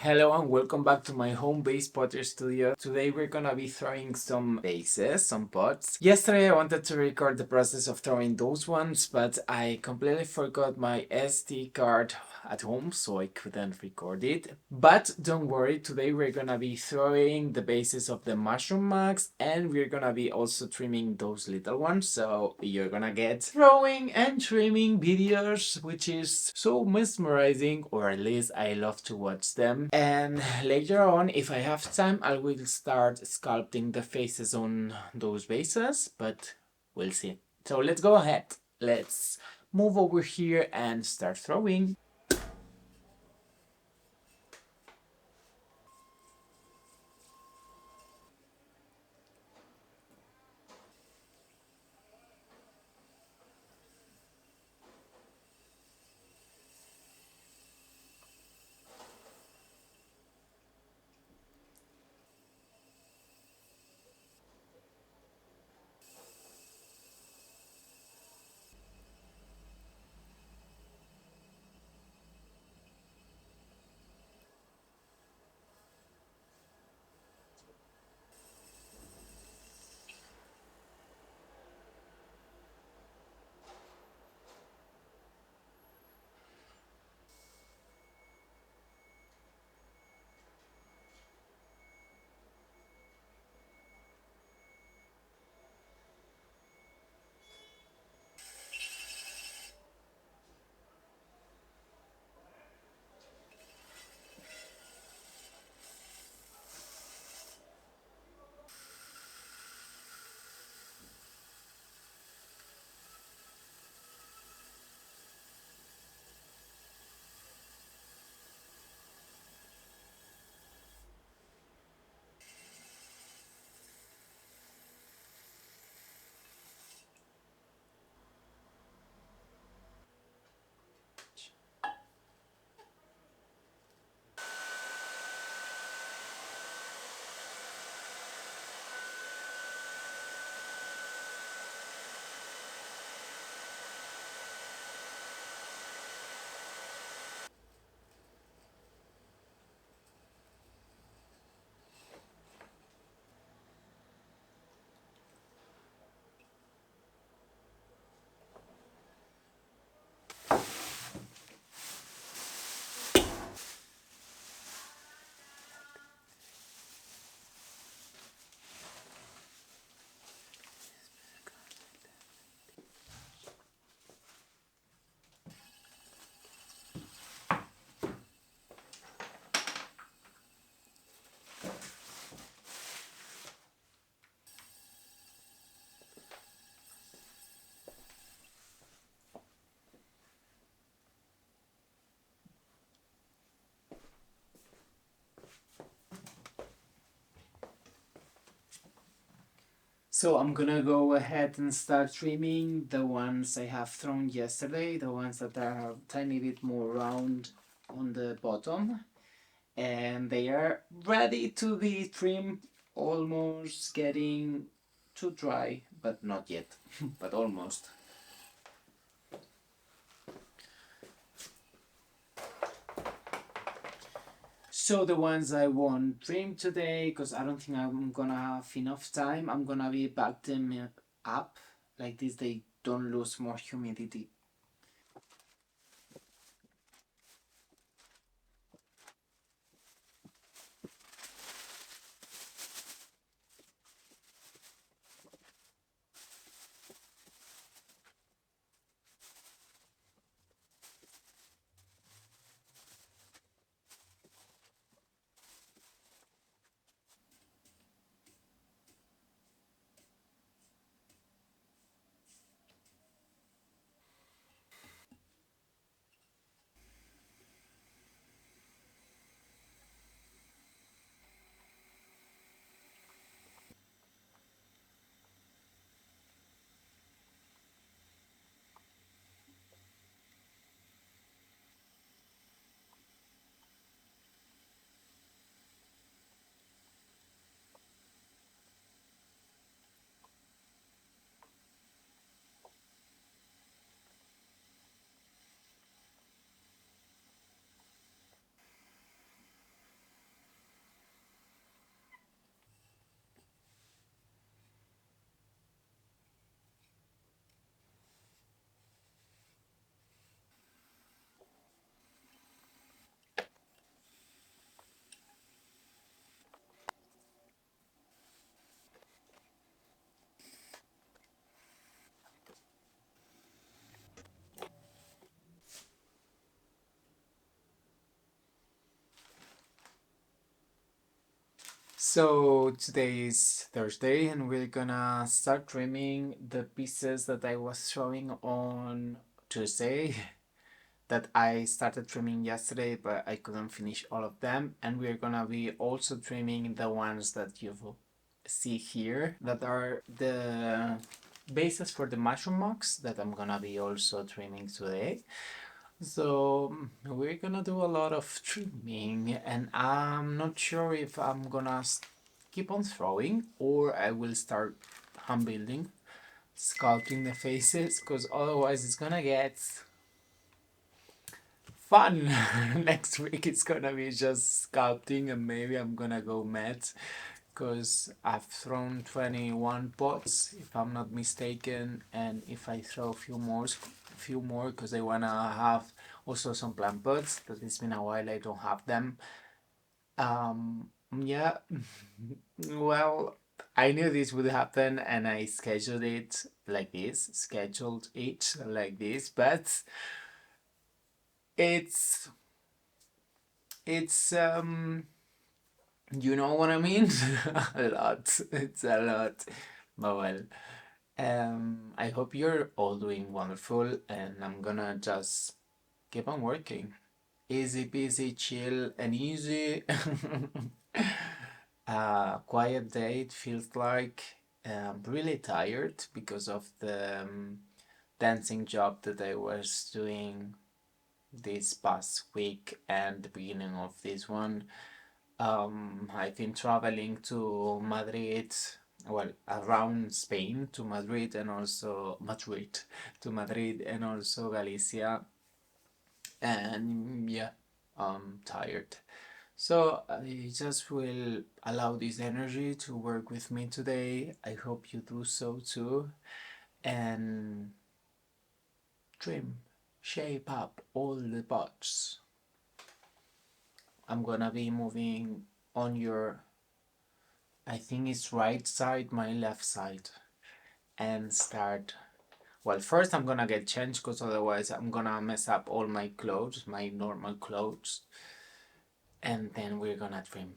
Hello and welcome back to my home-based pottery studio. Today we're gonna be throwing some vases, some pots. Yesterday I wanted to record the process of throwing those ones, but I completely forgot my SD card at home, so I couldn't record it. But don't worry, today we're gonna be throwing the bases of the mushroom mugs, and we're gonna be also trimming those little ones, so you're gonna get throwing and trimming videos, which is so mesmerizing, or at least I love to watch them. And later on, if I have time, I will start sculpting the faces on those bases, but we'll see. So let's go ahead. Let's move over here and start throwing. So I'm gonna go ahead and start trimming the ones I have thrown yesterday, the ones that are a tiny bit more round on the bottom. And they are ready to be trimmed, almost getting too dry, but not yet, but almost. So the ones I won't trim today, because I don't think I'm gonna have enough time, I'm gonna be back them up like this, they don't lose more humidity. So today is Thursday and we're gonna start trimming the pieces that I was throwing on Tuesday that I started trimming yesterday, but I couldn't finish all of them. And we're gonna be also trimming the ones that you see here that are the bases for the mushroom mugs that I'm gonna be also trimming today. So we're gonna do a lot of trimming, and I'm not sure if I'm gonna keep on throwing or I will start hand building, sculpting the faces, because otherwise it's gonna get fun. Next week it's gonna be just sculpting, and maybe I'm gonna go mad because I've thrown 21 pots if I'm not mistaken, and if I throw a few more because I wanna have also some plant pots, but it's been a while I don't have them. Yeah. Well, I knew this would happen and I scheduled it like this, but it's it's you know what I mean? A lot. It's a lot. But well, I hope you're all doing wonderful, and I'm gonna just keep on working. Easy peasy, chill and easy. Quiet day, it feels like. I'm really tired because of the dancing job that I was doing this past week and the beginning of this one. I've been traveling to Madrid, well, around Spain to Madrid and also Madrid to Madrid and also Galicia, and yeah, I'm tired. So I just will allow this energy to work with me today. I hope you do so too, and trim, shape up all the parts. I'm gonna be moving on your, I think it's right side, my left side, and start. Well, first I'm gonna get changed because otherwise I'm gonna mess up all my clothes, my normal clothes, and then we're gonna trim.